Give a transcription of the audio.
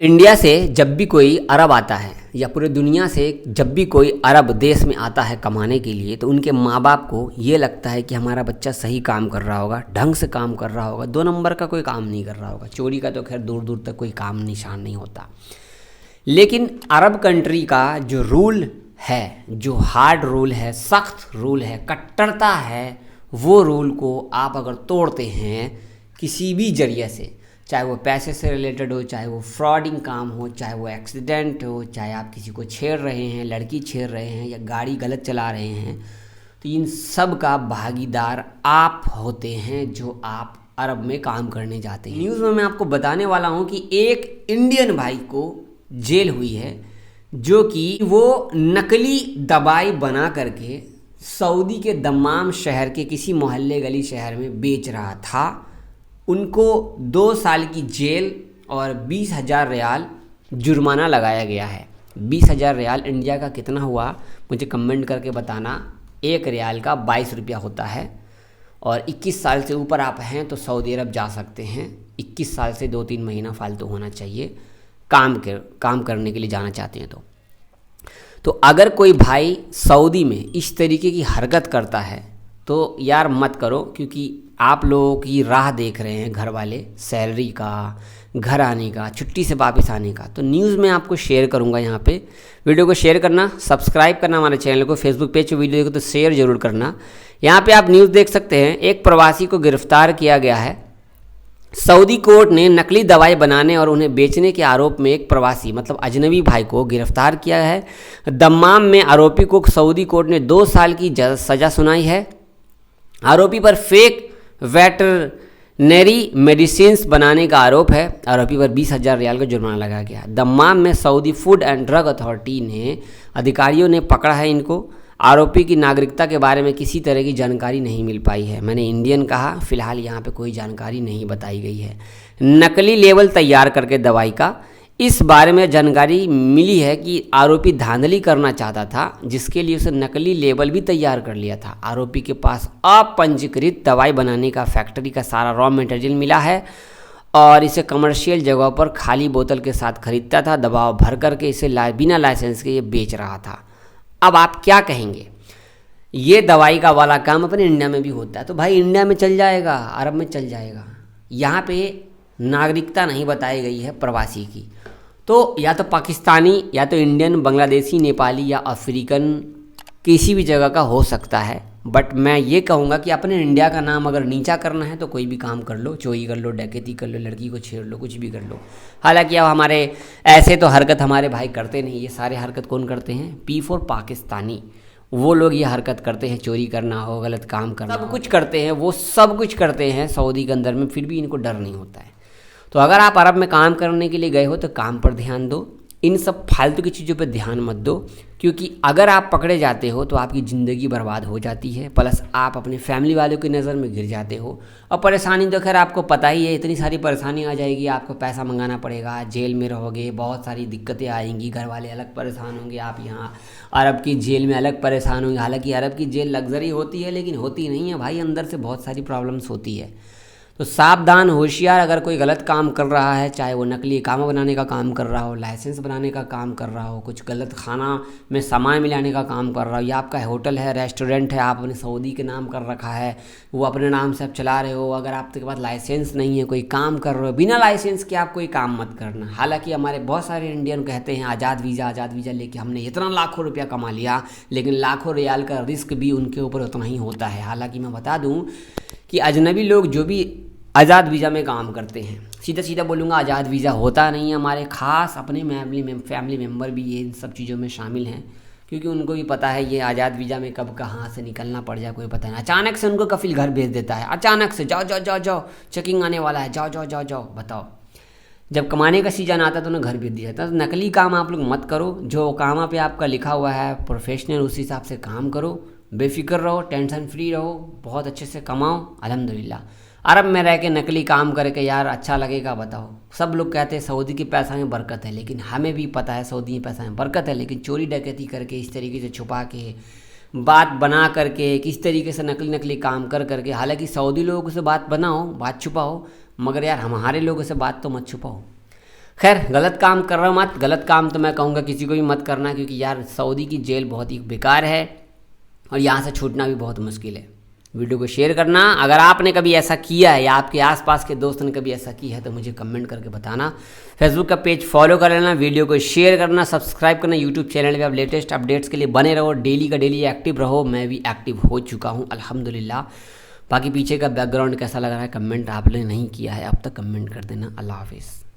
India से जब भी कोई अरब आता है या पूरे दुनिया से जब भी कोई अरब देश में आता है कमाने के लिए, तो उनके माँ बाप को ये लगता है कि हमारा बच्चा सही काम कर रहा होगा, ढंग से काम कर रहा होगा, 2 नंबर का कोई काम नहीं कर रहा होगा। चोरी का तो खैर दूर दूर तक कोई काम निशान नहीं होता। लेकिन अरब कंट्री का जो रूल है, जो हार्ड रूल है, सख्त रूल है, कट्टरता है, वो रूल को आप अगर तोड़ते हैं किसी भी जरिए से, चाहे वो पैसे से रिलेटेड हो, चाहे वो फ्रॉडिंग काम हो, चाहे वो एक्सीडेंट हो, चाहे आप किसी को छेड़ रहे हैं, लड़की छेड़ रहे हैं या गाड़ी गलत चला रहे हैं, तो इन सब का भागीदार आप होते हैं जो आप अरब में काम करने जाते हैं। न्यूज़ में मैं आपको बताने वाला हूँ कि एक इंडियन भाई को जेल हुई है जो कि वो नकली दवाई बना करके सऊदी के दम्माम शहर के किसी मोहल्ले गली शहर में बेच रहा था। उनको 2 साल की जेल और 20,000 रियाल जुर्माना लगाया गया है। 20,000 रियाल इंडिया का कितना हुआ मुझे कमेंट करके बताना। 1 रियाल का 22 रुपया होता है और 21 साल से ऊपर आप हैं तो सऊदी अरब जा सकते हैं। 21 साल से 2-3 महीना फालतू होना चाहिए काम करने के लिए जाना चाहते हैं तो अगर कोई भाई सऊदी में इस तरीके की हरकत करता है तो यार मत करो, क्योंकि आप लोगों की राह देख रहे हैं घर वाले, सैलरी का, घर आने का, छुट्टी से वापस आने का। तो न्यूज़ में आपको शेयर करूंगा। यहाँ पे वीडियो को शेयर करना, सब्सक्राइब करना हमारे चैनल को, फेसबुक पेज पे वीडियो देखो तो शेयर जरूर करना। यहाँ पे आप न्यूज़ देख सकते हैं, एक प्रवासी को गिरफ्तार किया गया है। सऊदी कोर्ट ने नकली दवाई बनाने और उन्हें बेचने के आरोप में एक प्रवासी मतलब अजनबी भाई को गिरफ्तार किया है। दम्माम में आरोपी को सऊदी कोर्ट ने 2 साल की सज़ा सुनाई है। आरोपी पर फेक वेटरनरी मेडिसिन्स बनाने का आरोप है। आरोपी पर 20,000 रियाल का जुर्माना लगाया गया। दम्माम में Saudi food and drug authority ने अधिकारियों ने पकड़ा है इनको। आरोपी की नागरिकता के बारे में किसी तरह की जानकारी नहीं मिल पाई है। मैंने इंडियन कहा, फिलहाल यहाँ पे कोई जानकारी नहीं बताई गई है। नकली लेबल तैयार करके दवाई का इस बारे में जानकारी मिली है कि आरोपी धांधली करना चाहता था, जिसके लिए उसे नकली लेबल भी तैयार कर लिया था। आरोपी के पास अपंजीकृत दवाई बनाने का फैक्ट्री का सारा रॉ मटेरियल मिला है और इसे कमर्शियल जगहों पर खाली बोतल के साथ खरीदता था। दबाव भर करके इसे बिना लाइसेंस के ये बेच रहा था। अब आप क्या कहेंगे, ये दवाई का वाला काम अपने इंडिया में भी होता है तो भाई इंडिया में चल जाएगा, अरब में चल जाएगा। यहाँ पे नागरिकता नहीं बताई गई है प्रवासी की, तो या तो पाकिस्तानी या तो इंडियन, बांग्लादेशी, नेपाली या अफ्रीकन किसी भी जगह का हो सकता है। बट मैं ये कहूँगा कि अपने इंडिया का नाम अगर नीचा करना है तो कोई भी काम कर लो, चोरी कर लो, डकैती कर लो, लड़की को छेड़ लो, कुछ भी कर लो। हालांकि अब हमारे ऐसे तो हरकत हमारे भाई करते नहीं। ये सारे हरकत कौन करते हैं? P4 पाकिस्तानी, वो लोग ये हरकत करते हैं। चोरी करना हो, गलत काम करना, सब कुछ करते हैं, वो सब कुछ करते हैं सऊदी के अंदर में, फिर भी इनको डर नहीं होता है। तो अगर आप अरब में काम करने के लिए गए हो तो काम पर ध्यान दो, इन सब फालतू की चीज़ों पर ध्यान मत दो, क्योंकि अगर आप पकड़े जाते हो तो आपकी ज़िंदगी बर्बाद हो जाती है, प्लस आप अपने फैमिली वालों की नज़र में गिर जाते हो। और परेशानी तो खैर आपको पता ही है, इतनी सारी परेशानी आ जाएगी, आपको पैसा मंगाना पड़ेगा, जेल में रहोगे, बहुत सारी दिक्कतें आएंगी, घर वाले अलग परेशान होंगे, आप यहाँ अरब की जेल में अलग परेशान होंगे। हालाँकि अरब की जेल लग्जरी होती है लेकिन होती नहीं है भाई, अंदर से बहुत सारी प्रॉब्लम्स होती है। तो सावधान, होशियार। अगर कोई गलत काम कर रहा है, चाहे वो नकली इकामा बनाने का काम कर रहा हो, लाइसेंस बनाने का काम कर रहा हो, कुछ गलत खाना में सामान मिलाने का काम कर रहा हो, या आपका होटल है, रेस्टोरेंट है, आपने सऊदी के नाम कर रखा है, वो अपने नाम से आप चला रहे हो, अगर आपके पास लाइसेंस नहीं है, कोई काम कर रहे हो, बिना लाइसेंस के आप कोई काम मत करना। हालांकि हमारे बहुत सारे इंडियन कहते हैं आज़ाद वीज़ा लेके हमने इतना लाखों रुपया कमा लिया, लेकिन लाखों रियाल का रिस्क भी उनके ऊपर उतना ही होता है। हालाँकि मैं बता दूँ कि अजनबी लोग जो भी आज़ाद वीज़ा में काम करते हैं, सीधा सीधा बोलूँगा आज़ाद वीज़ा होता नहीं है। हमारे ख़ास अपने फैमिली मेम्बर भी ये इन सब चीज़ों में शामिल हैं, क्योंकि उनको भी पता है ये आज़ाद वीज़ा में कब कहाँ से निकलना पड़ जाए कोई पता नहीं। अचानक से उनको कफिल घर भेज देता है, अचानक से जाओ चेकिंग आने वाला है, जाओ। बताओ, जब कमाने का सीजन आता है तो उन्हें घर भेज दिया जाता है। तो नकली काम आप लोग मत करो, जो काम पे आपका लिखा हुआ है प्रोफेशनल, उस हिसाब से काम करो, बेफिक्र रहो, टेंशन फ्री रहो, बहुत अच्छे से कमाओ। अल्हम्दुलिल्लाह अरब में रह के नकली काम करके यार अच्छा लगेगा? बताओ। सब लोग कहते हैं सऊदी के पैसा में बरकत है, लेकिन हमें भी पता है सऊदी में पैसा में बरकत है, लेकिन चोरी डकैती करके इस तरीके से छुपा के बात बना करके किस तरीके से नकली काम कर करके, हालांकि सऊदी लोगों से बात बनाओ, बात छुपाओ, मगर यार हमारे लोगों से बात तो मत छुपाओ। खैर गलत काम कर रहा हूँ मत, गलत काम तो मैं कहूँगा किसी को भी मत करना, क्योंकि यार सऊदी की जेल बहुत ही बेकार है और यहाँ से छूटना भी बहुत मुश्किल है। वीडियो को शेयर करना, अगर आपने कभी ऐसा किया है या आपके आसपास के दोस्त ने कभी ऐसा किया है तो मुझे कमेंट करके बताना। फेसबुक का पेज फॉलो कर लेना, वीडियो को शेयर करना, सब्सक्राइब करना। यूट्यूब चैनल पे आप लेटेस्ट अपडेट्स के लिए बने रहो, डेली का डेली एक्टिव रहो। मैं भी एक्टिव हो चुका हूँ अल्हम्दुलिल्लाह। बाकी पीछे का बैकग्राउंड कैसा लग रहा है कमेंट आपने नहीं किया है अब तक, कमेंट कर देना। अल्लाह हाफिज़।